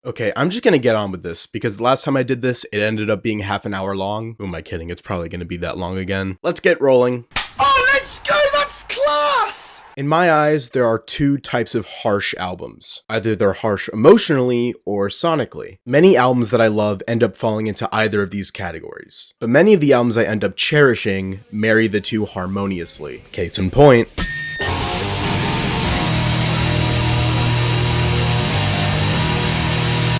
Okay, I'm just gonna get on with this because the last time I did this, it ended up being half an hour long. Who am I kidding? It's probably gonna be that long again. Let's get rolling. Oh, let's go! That's class! In my eyes, there are two types of harsh albums. Either they're harsh emotionally or sonically. Many albums that I love end up falling into either of these categories. But many of the albums I end up cherishing marry the two harmoniously. Case in point.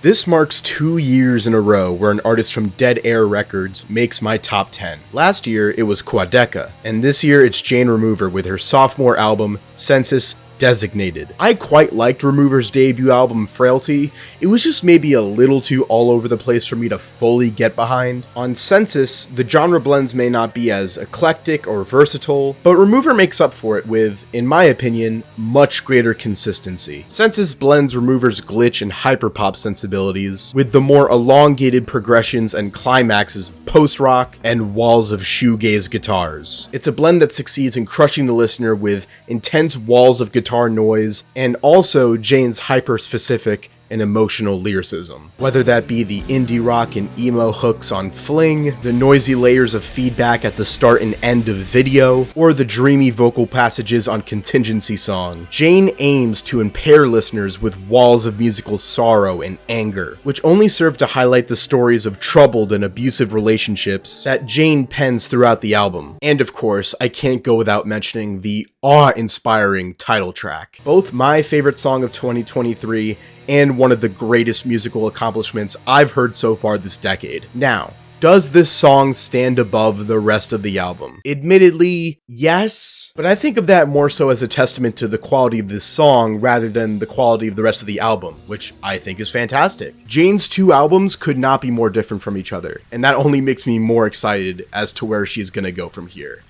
This marks 2 years in a row where an artist from Dead Air Records makes my top 10. Last year, it was Quadeca, and this year it's Jane Remover with her sophomore album, Census Designated. I quite liked Remover's debut album, Frailty. It was just maybe a little too all over the place for me to fully get behind. On Census, the genre blends may not be as eclectic or versatile, but Remover makes up for it with, in my opinion, much greater consistency. Census blends Remover's glitch and hyperpop sensibilities with the more elongated progressions and climaxes of post-rock and walls of shoegaze guitars. It's a blend that succeeds in crushing the listener with intense walls of guitar noise, and also Jane's hyper-specific and emotional lyricism. Whether that be the indie rock and emo hooks on Fling, the noisy layers of feedback at the start and end of Video, or the dreamy vocal passages on Contingency Song, Jane aims to impair listeners with walls of musical sorrow and anger, which only serve to highlight the stories of troubled and abusive relationships that Jane pens throughout the album. And of course, I can't go without mentioning the awe-inspiring title track. Both my favorite song of 2023 and one of the greatest musical accomplishments I've heard so far this decade. Now, does this song stand above the rest of the album? Admittedly, yes, but I think of that more so as a testament to the quality of this song rather than the quality of the rest of the album, which I think is fantastic. Jane's two albums could not be more different from each other, and that only makes me more excited as to where she's gonna go from here.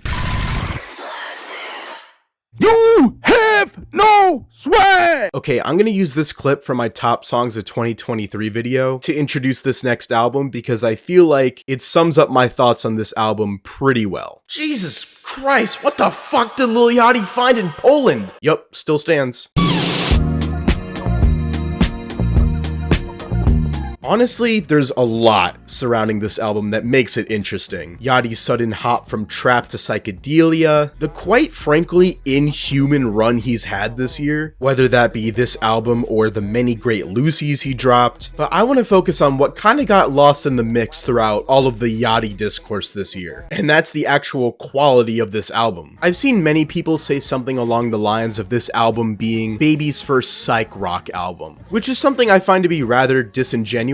You have no swag! Okay, I'm gonna use this clip from my top songs of 2023 video to introduce this next album because I feel like it sums up my thoughts on this album pretty well. Jesus Christ, what the fuck did Lil Yachty find in Poland? Yup, still stands. Honestly, there's a lot surrounding this album that makes it interesting. Yachty's sudden hop from trap to psychedelia, the quite frankly inhuman run he's had this year, whether that be this album or the many great Lucy's he dropped, but I want to focus on what kind of got lost in the mix throughout all of the Yachty discourse this year, and that's the actual quality of this album. I've seen many people say something along the lines of this album being Baby's first psych rock album, which is something I find to be rather disingenuous.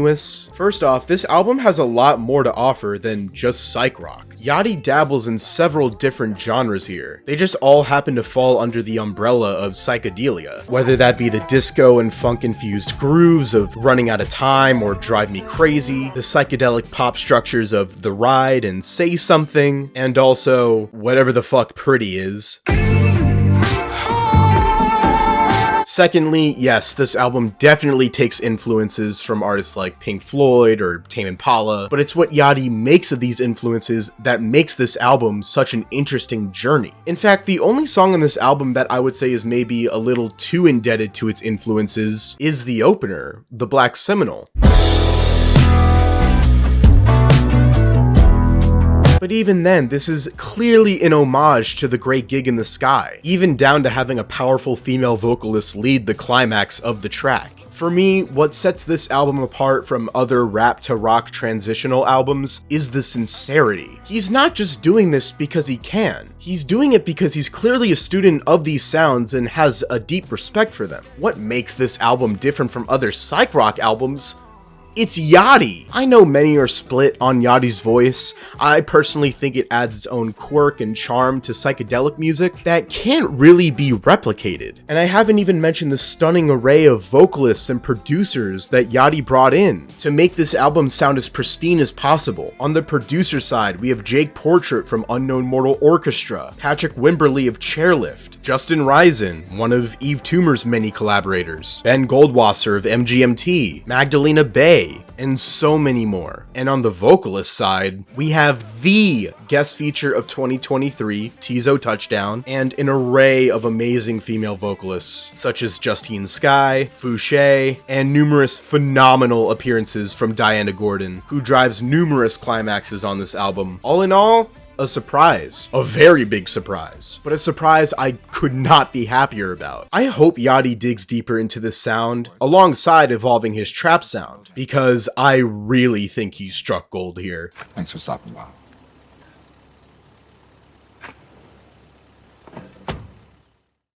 First off, this album has a lot more to offer than just psych rock. Yachty dabbles in several different genres here. They just all happen to fall under the umbrella of psychedelia. Whether that be the disco and funk-infused grooves of Running Out of Time or Drive Me Crazy, the psychedelic pop structures of The Ride and Say Something, and also whatever the fuck Pretty is. Secondly, yes, this album definitely takes influences from artists like Pink Floyd or Tame Impala, but it's what Yachty makes of these influences that makes this album such an interesting journey. In fact, the only song on this album that I would say is maybe a little too indebted to its influences is the opener, The Black Seminole. But even then, this is clearly an homage to The Great Gig in the Sky, even down to having a powerful female vocalist lead the climax of the track. For me, what sets this album apart from other rap to rock transitional albums is the sincerity. He's not just doing this because he can. He's doing it because he's clearly a student of these sounds and has a deep respect for them. What makes this album different from other psych rock albums? It's Yachty! I know many are split on Yachty's voice. I personally think it adds its own quirk and charm to psychedelic music that can't really be replicated. And I haven't even mentioned the stunning array of vocalists and producers that Yachty brought in to make this album sound as pristine as possible. On the producer side, we have Jake Portrait from Unknown Mortal Orchestra, Patrick Wimberly of Chairlift, Justin Risen, one of Eve Toomer's many collaborators, Ben Goldwasser of MGMT, Magdalena Bay, and so many more. And on the vocalist side, we have the guest feature of 2023, Tizo Touchdown, and an array of amazing female vocalists, such as Justine Skye, Fouché, and numerous phenomenal appearances from Diana Gordon, who drives numerous climaxes on this album. All in all, a surprise. A very big surprise. But a surprise I could not be happier about. I hope Yachty digs deeper into this sound, alongside evolving his trap sound, because I really think he struck gold here. Thanks for stopping by.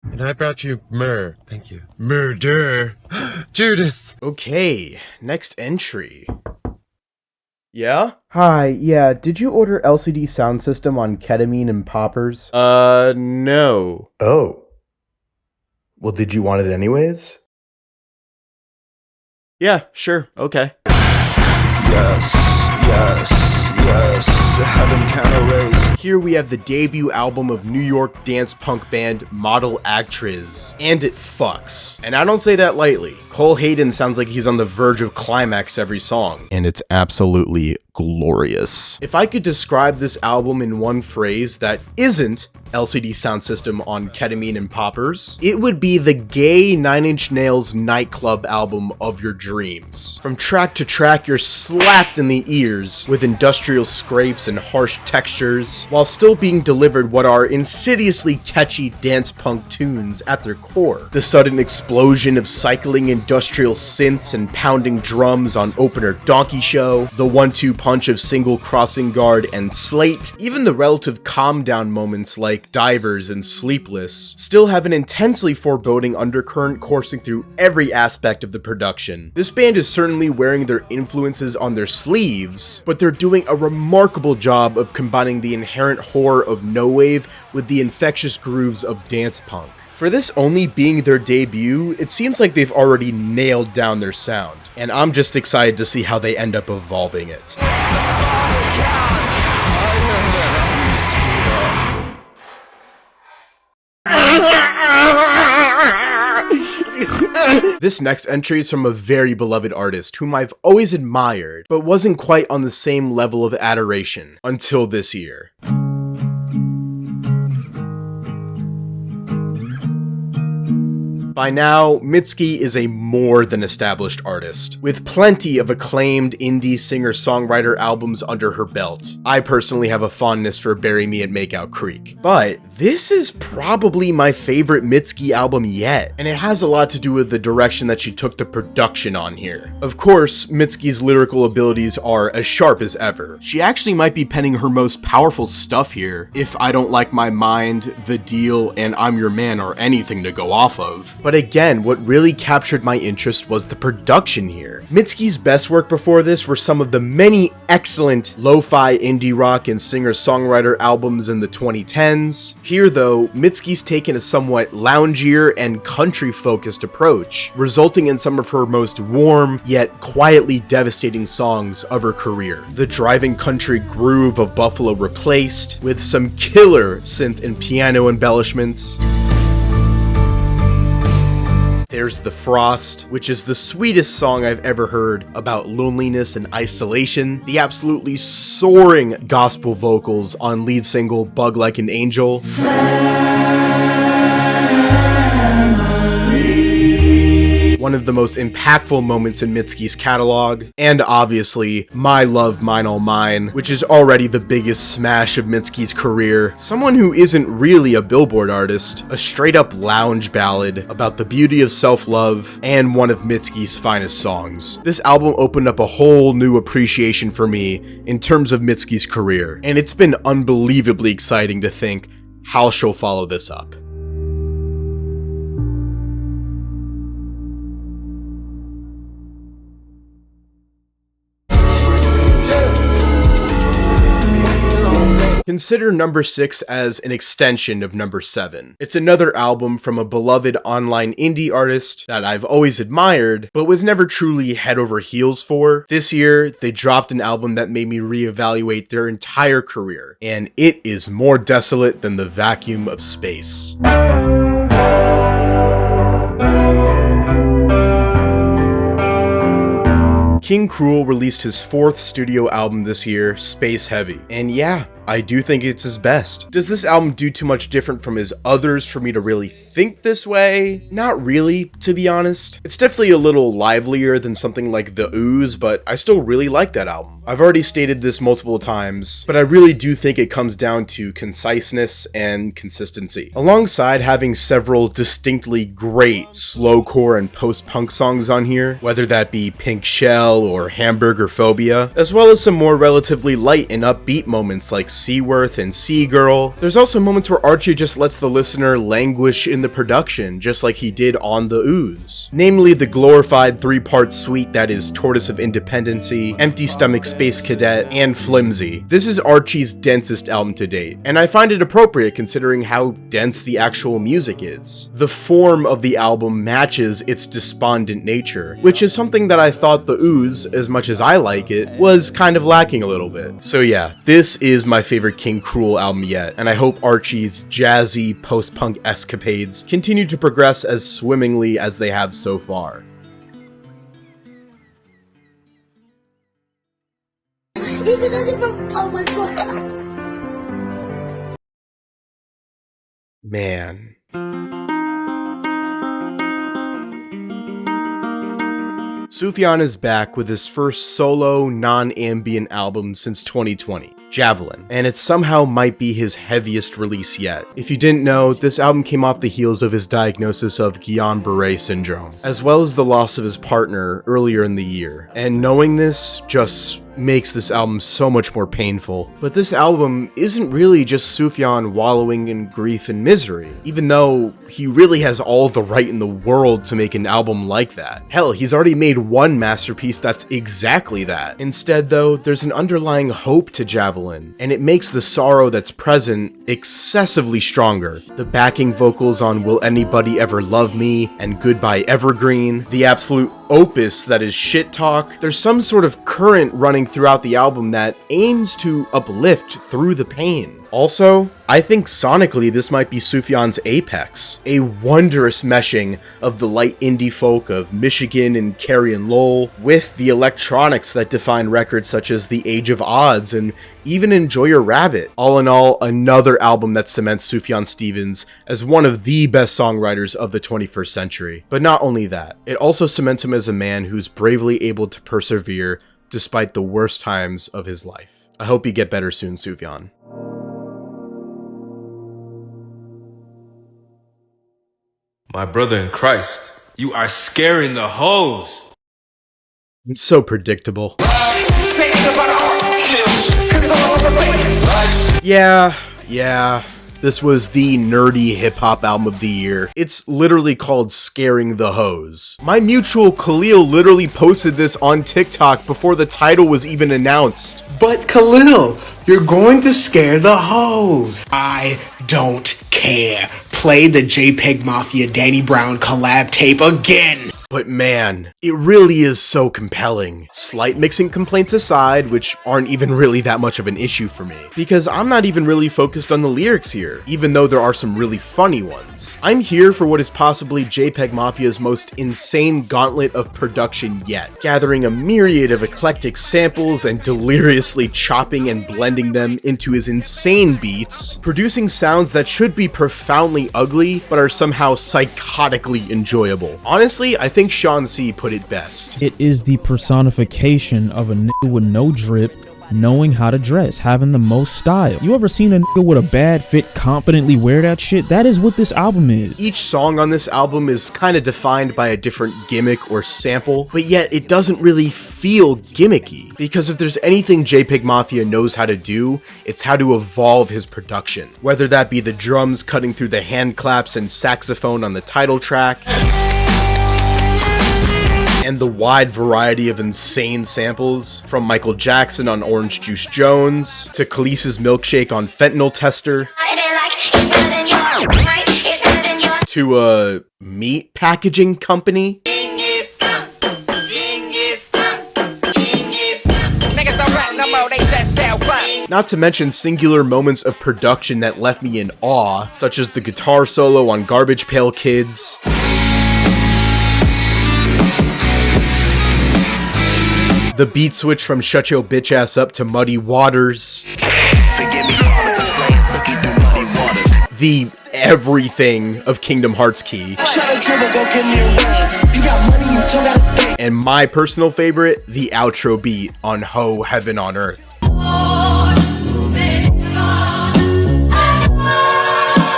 And I brought you myrrh. Thank you. Murder. Judas. Okay, next entry. Yeah? Hi, yeah, did you order LCD sound system on ketamine and poppers? No. Oh. Well, did you want it anyways? Yeah, sure, okay. Yes, heaven can erase. Here we have the debut album of New York dance punk band Model Actriz, and it fucks. And I don't say that lightly. Cole Hayden sounds like he's on the verge of climax every song, and it's absolutely glorious. If I could describe this album in one phrase that isn't LCD sound system on ketamine and poppers, it would be the gay Nine Inch Nails nightclub album of your dreams. From track to track, you're slapped in the ears with industrial scrapes and harsh textures, while still being delivered what are insidiously catchy dance punk tunes at their core. The sudden explosion of cycling industrial synths and pounding drums on opener Donkey Show, the 1-2 punch of Single Crossing Guard and Slate, even the relative calm down moments like Divers and Sleepless, still have an intensely foreboding undercurrent coursing through every aspect of the production. This band is certainly wearing their influences on their sleeves, but they're doing a remarkable job of combining the inherent horror of no wave with the infectious grooves of dance punk. For this only being their debut, it seems like they've already nailed down their sound, and I'm just excited to see how they end up evolving it. This next entry is from a very beloved artist whom I've always admired, but wasn't quite on the same level of adoration until this year. By now, Mitski is a more than established artist, with plenty of acclaimed indie singer-songwriter albums under her belt. I personally have a fondness for Bury Me at Makeout Creek, but this is probably my favorite Mitski album yet, and it has a lot to do with the direction that she took the production on here. Of course, Mitski's lyrical abilities are as sharp as ever. She actually might be penning her most powerful stuff here, if I Don't Like My Mind, The Deal, and I'm Your Man are anything to go off of. But again, what really captured my interest was the production here. Mitski's best work before this were some of the many excellent lo-fi indie rock and singer-songwriter albums in the 2010s. Here though, Mitski's taken a somewhat loungier and country-focused approach, resulting in some of her most warm, yet quietly devastating songs of her career. The driving country groove of Buffalo Replaced, with some killer synth and piano embellishments. There's The Frost, which is the sweetest song I've ever heard about loneliness and isolation. The absolutely soaring gospel vocals on lead single Bug Like an Angel. One of the most impactful moments in Mitski's catalog, and obviously, My Love, Mine All Mine, which is already the biggest smash of Mitski's career. Someone who isn't really a Billboard artist, a straight-up lounge ballad about the beauty of self-love, and one of Mitski's finest songs. This album opened up a whole new appreciation for me in terms of Mitski's career, and it's been unbelievably exciting to think how she'll follow this up. Consider number 6 as an extension of number 7. It's another album from a beloved online indie artist that I've always admired, but was never truly head over heels for. This year, they dropped an album that made me reevaluate their entire career, and it is more desolate than the vacuum of space. King Cruel released his 4th studio album this year, Space Heavy, and yeah, I do think it's his best. Does this album do too much different from his others for me to really think this way? Not really, to be honest. It's definitely a little livelier than something like The Ooze, but I still really like that album. I've already stated this multiple times, but I really do think it comes down to conciseness and consistency. Alongside having several distinctly great slowcore and post-punk songs on here, whether that be Pink Shell or Hamburger Phobia, as well as some more relatively light and upbeat moments like Seaworth and Seagirl. There's also moments where Archie just lets the listener languish in the production, just like he did on The Ooze. Namely the glorified 3-part suite that is Tortoise of Independency, Empty Stomach Space Cadet, and Flimsy. This is Archie's densest album to date, and I find it appropriate considering how dense the actual music is. The form of the album matches its despondent nature, which is something that I thought The Ooze, as much as I like it, was kind of lacking a little bit. So yeah, this is my favorite King Cruel album yet, and I hope Archie's jazzy post-punk escapades continue to progress as swimmingly as they have so far. Oh my god. Man. Sufjan is back with his first solo, non-ambient album since 2020, Javelin, and it somehow might be his heaviest release yet. If you didn't know, this album came off the heels of his diagnosis of Guillain-Barré syndrome, as well as the loss of his partner earlier in the year, and knowing this just makes this album so much more painful. But this album isn't really just Sufjan wallowing in grief and misery, even though he really has all the right in the world to make an album like that. Hell, he's already made one masterpiece that's exactly that. Instead though, there's an underlying hope to Javelin, and it makes the sorrow that's present excessively stronger. The backing vocals on Will Anybody Ever Love Me and Goodbye Evergreen, the absolute opus that is Shit Talk, there's some sort of current running throughout the album that aims to uplift through the pain. Also, I think sonically this might be Sufjan's apex, a wondrous meshing of the light indie folk of Michigan and Carrie and Lowell with the electronics that define records such as The Age of Odds and even Enjoy Your Rabbit. All in all, another album that cements Sufjan Stevens as one of the best songwriters of the 21st century. But not only that, it also cements him as a man who's bravely able to persevere despite the worst times of his life. I hope you get better soon, Sufjan. My brother in Christ, you are scaring the hoes. It's so predictable. Yeah. This was the nerdy hip-hop album of the year. It's literally called Scaring the Hoes. My mutual Khalil literally posted this on TikTok before the title was even announced. But Khalil, you're going to scare the hoes. I don't care. Play the JPEG Mafia Danny Brown collab tape again. But man, it really is so compelling. Slight mixing complaints aside, which aren't even really that much of an issue for me, because I'm not even really focused on the lyrics here, even though there are some really funny ones. I'm here for what is possibly JPEG Mafia's most insane gauntlet of production yet, gathering a myriad of eclectic samples and deliriously chopping and blending them into his insane beats, producing sounds that should be profoundly ugly, but are somehow psychotically enjoyable. Honestly, I think Sean C put it best. It is the personification of a nigga with no drip, knowing how to dress, having the most style. You ever seen a nigga with a bad fit confidently wear that shit? That is what this album is. Each song on this album is kind of defined by a different gimmick or sample, but yet it doesn't really feel gimmicky. Because if there's anything JPEG Mafia knows how to do, it's how to evolve his production. Whether that be the drums cutting through the hand claps and saxophone on the title track, and the wide variety of insane samples, from Michael Jackson on Orange Juice Jones, to Khalees's Milkshake on Fentanyl Tester, to a meat packaging company. Not to mention singular moments of production that left me in awe, such as the guitar solo on Garbage Pail Kids, The beat switch from Shut Your Bitch Ass Up to Muddy Waters. The everything of Kingdom Hearts key. And my personal favorite, the outro beat on Ho Heaven on Earth.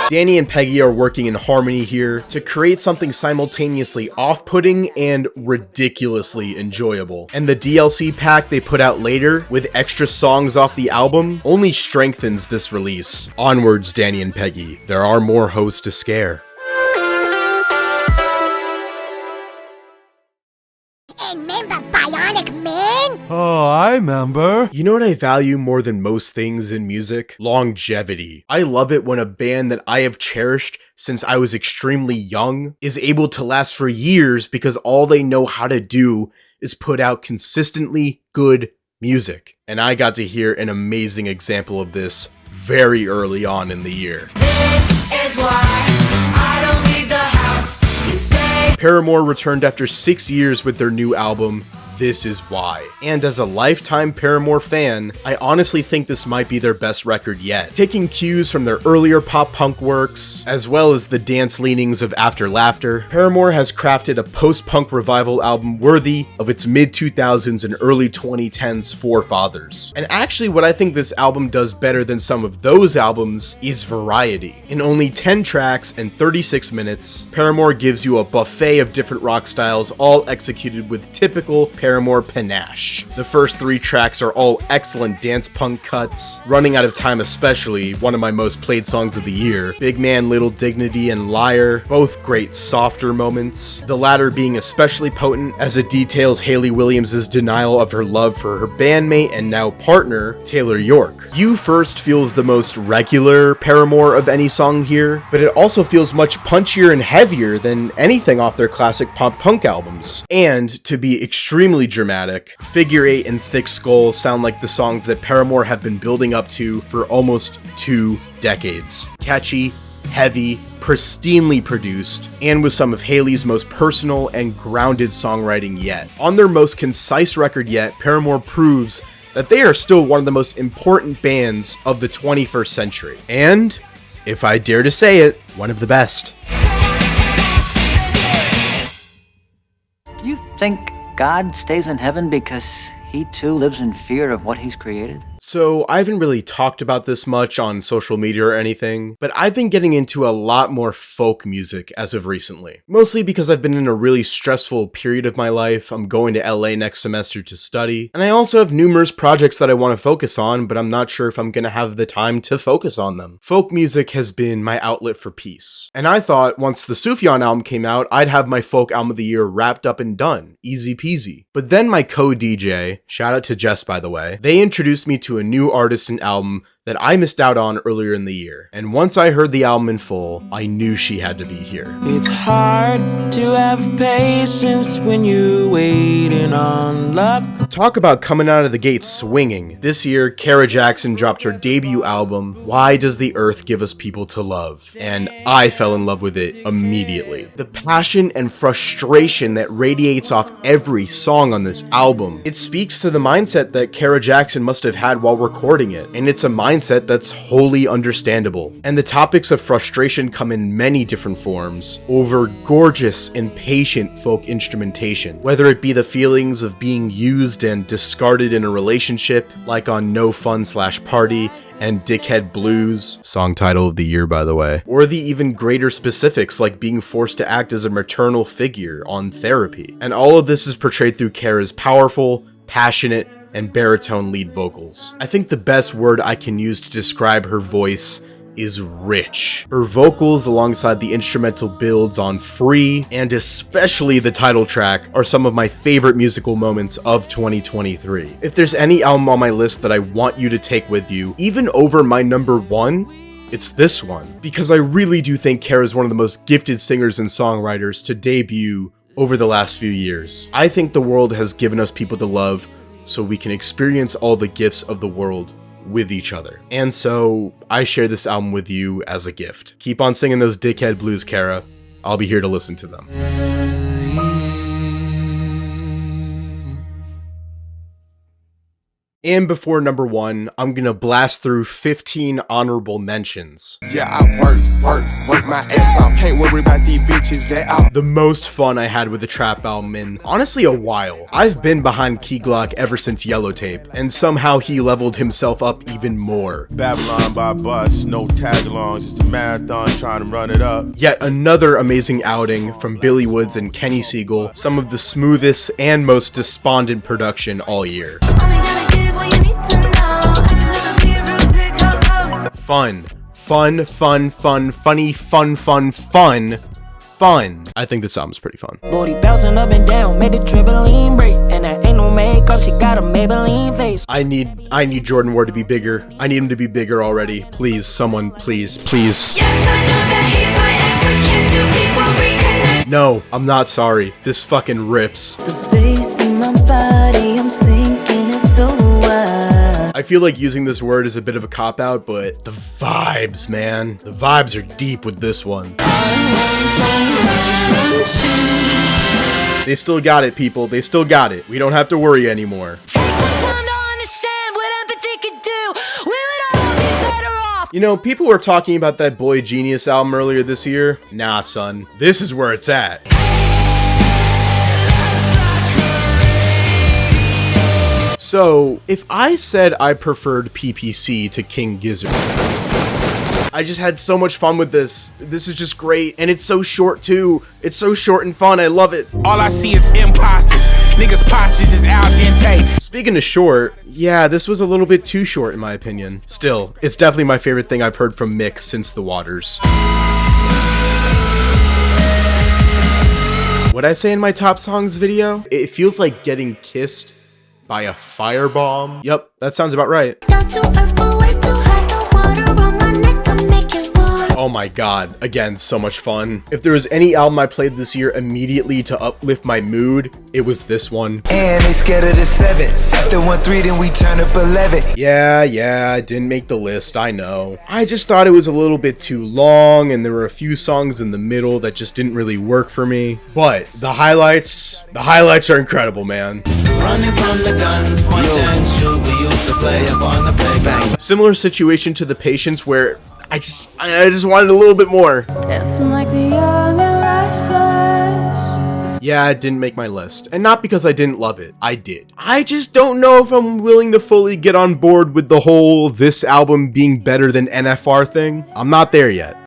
Danny and Peggy are working in harmony here to create something simultaneously off-putting and ridiculously enjoyable. And the DLC pack they put out later, with extra songs off the album, only strengthens this release. Onwards, Danny and Peggy. There are more hoes to scare. Remember Bionic Man? Oh, I remember. You know what I value more than most things in music? Longevity. I love it when a band that I have cherished since I was extremely young is able to last for years because all they know how to do is put out consistently good music. And I got to hear an amazing example of this very early on in the year. This is why I don't leave the house. You say Paramore returned after 6 years with their new album, This Is Why. And as a lifetime Paramore fan, I honestly think this might be their best record yet. Taking cues from their earlier pop-punk works, as well as the dance leanings of After Laughter, Paramore has crafted a post-punk revival album worthy of its mid-2000s and early 2010s forefathers. And actually what I think this album does better than some of those albums is variety. In only 10 tracks and 36 minutes, Paramore gives you a buffet of different rock styles, all executed with typical Paramore panache. The first 3 tracks are all excellent dance punk cuts. Running Out of Time especially, one of my most played songs of the year. Big Man, Little Dignity, and Liar, both great softer moments. The latter being especially potent as it details Hayley Williams' denial of her love for her bandmate and now partner, Taylor York. You First feels the most regular Paramore of any song here, but it also feels much punchier and heavier than anything off their classic pop punk albums. And to be extremely dramatic, Figure 8 and Thick Skull sound like the songs that Paramore have been building up to for almost 2 decades. Catchy, heavy, pristinely produced, and with some of Hayley's most personal and grounded songwriting yet. On their most concise record yet, Paramore proves that they are still one of the most important bands of the 21st century. And, if I dare to say it, one of the best. Do you think God stays in heaven because he too lives in fear of what he's created? So I haven't really talked about this much on social media or anything, but I've been getting into a lot more folk music as of recently. Mostly because I've been in a really stressful period of my life. I'm going to LA next semester to study, and I also have numerous projects that I want to focus on, but I'm not sure if I'm going to have the time to focus on them. Folk music has been my outlet for peace. And I thought once the Sufjan album came out, I'd have my folk album of the year wrapped up and done. Easy peasy. But then my co-DJ, shout out to Jess by the way, they introduced me to a new artist and album that I missed out on earlier in the year. And once I heard the album in full, I knew she had to be here. It's hard to have patience when you're waiting on luck. Talk about coming out of the gate swinging. This year, Kara Jackson dropped her debut album, Why Does the Earth Give Us People to Love? And I fell in love with it immediately. The passion and frustration that radiates off every song on this album. It speaks to the mindset that Kara Jackson must have had while recording it, and it's a mindset that's wholly understandable. And the topics of frustration come in many different forms over gorgeous and patient folk instrumentation, whether it be the feelings of being used and discarded in a relationship, like on No Fun / Party and Dickhead Blues, song title of the year by the way, or the even greater specifics like being forced to act as a maternal figure on Therapy. And all of this is portrayed through Kara's powerful, passionate, and baritone lead vocals. I think the best word I can use to describe her voice is rich. Her vocals alongside the instrumental builds on Free, and especially the title track, are some of my favorite musical moments of 2023. If there's any album on my list that I want you to take with you, even over my number 1, it's this one. Because I really do think Kara is one of the most gifted singers and songwriters to debut over the last few years. I think the world has given us people to love so we can experience all the gifts of the world with each other. And so I share this album with you as a gift. Keep on singing those Dickhead Blues, Kara. I'll be here to listen to them. And before number 1, I'm gonna blast through 15 honorable mentions. Yeah, I work my ass off. Can't worry about these bitches that out. The most fun I had with a trap album in, honestly, a while. I've been behind Key Glock ever since Yellow Tape, and somehow he leveled himself up even more. Babylon by bus, no tag-alongs, just a marathon trying to run it up. Yet another amazing outing from Billy Woods and Kenny Siegel, some of the smoothest and most despondent production all year. Fun. Funny, fun. I think this album's pretty fun. Booty bouncing up and down, made the trampoline break. And that ain't no makeup, she got a Maybelline face. I need Jordan Ward to be bigger. I need him to be bigger already. Please, someone, please. Yes, I know that he's my ex, but can't two people reconnect? No, I'm not sorry. This fucking rips. The bass in my body, I'm sinking it so wide. I feel like using this word is a bit of a cop-out, but the vibes, man. The vibes are deep with this one. They still got it, people. They still got it. We don't have to worry anymore. Take some time to understand what empathy could do. We would all be better off. You know, people were talking about that Boy Genius album earlier this year. Nah, son. This is where it's at. So, if I said I preferred PPC to King Gizzard, I just had so much fun with this. This is just great, and it's so short too. It's so short and fun, I love it. All I see is imposters. Niggas' postures is al dente. Speaking of short, yeah, this was a little bit too short in my opinion. Still, it's definitely my favorite thing I've heard from Mick since The Waters. What'd I say in my top songs video? It feels like getting kissed by a firebomb. Yep, that sounds about right. Oh my god, again, so much fun. If there was any album I played this year immediately to uplift my mood, it was this one. And they scared of the 7. After 1-3, then we turn up 11. Yeah, it didn't make the list, I know. I just thought it was a little bit too long, and there were a few songs in the middle that just didn't really work for me. But the highlights are incredible, man. Running from the guns, point and shoot, we used to play up on the playground. Similar situation to The Patience, where I just wanted a little bit more. Like the young and restless. Yeah, it didn't make my list. And not because I didn't love it. I did. I just don't know if I'm willing to fully get on board with the whole this album being better than NFR thing. I'm not there yet.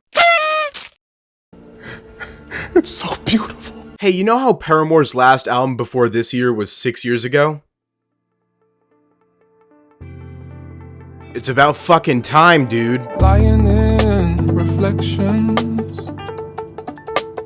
It's so beautiful. Hey, you know how Paramore's last album before this year was 6 years ago? It's about fucking time, dude. Lying in reflections.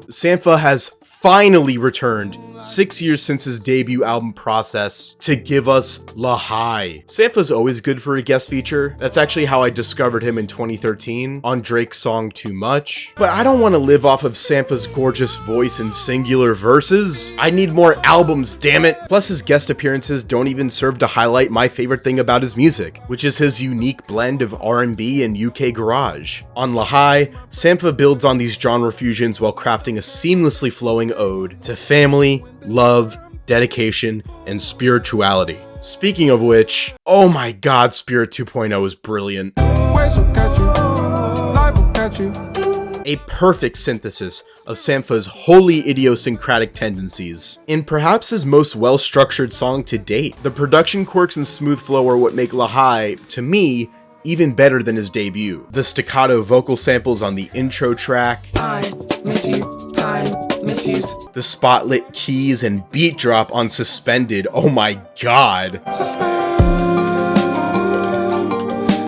Sampha has finally returned 6 years since his debut album Process to give us La High. Sampha's always good for a guest feature. That's actually how I discovered him in 2013 on Drake's song Too Much. But I don't want to live off of Sampha's gorgeous voice and singular verses. I need more albums, damn it. Plus his guest appearances don't even serve to highlight my favorite thing about his music, which is his unique blend of R&B and UK garage. On La High, Sampha builds on these genre fusions while crafting a seamlessly flowing ode to family, love, dedication, and spirituality. Speaking of which, oh my god, Spirit 2.0 is brilliant. A perfect synthesis of Sampha's wholly idiosyncratic tendencies. In perhaps his most well-structured song to date, the production quirks and smooth flow are what make La High, to me, even better than his debut. The staccato vocal samples on the intro track, the spotlit keys and beat drop on Suspended, oh my god.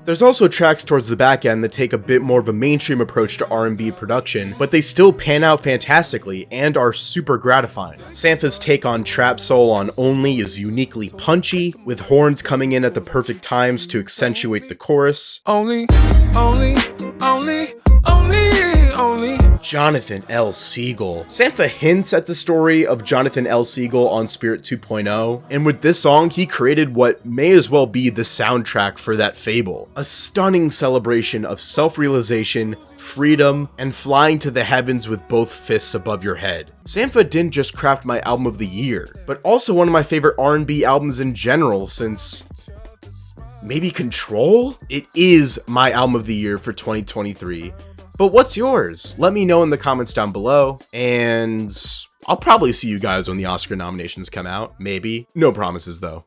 There's also tracks towards the back end that take a bit more of a mainstream approach to R&B production, but they still pan out fantastically and are super gratifying. Sampha's take on trap soul on Only is uniquely punchy, with horns coming in at the perfect times to accentuate the chorus. Only. Jonathan L. Siegel. Sampha hints at the story of Jonathan L. Siegel on Spirit 2.0, and with this song, he created what may as well be the soundtrack for that fable. A stunning celebration of self-realization, freedom, and flying to the heavens with both fists above your head. Sampha didn't just craft my album of the year, but also one of my favorite R&B albums in general, since Maybe Control? It is my album of the year for 2023. But what's yours? Let me know in the comments down below, and I'll probably see you guys when the Oscar nominations come out. Maybe. No promises though.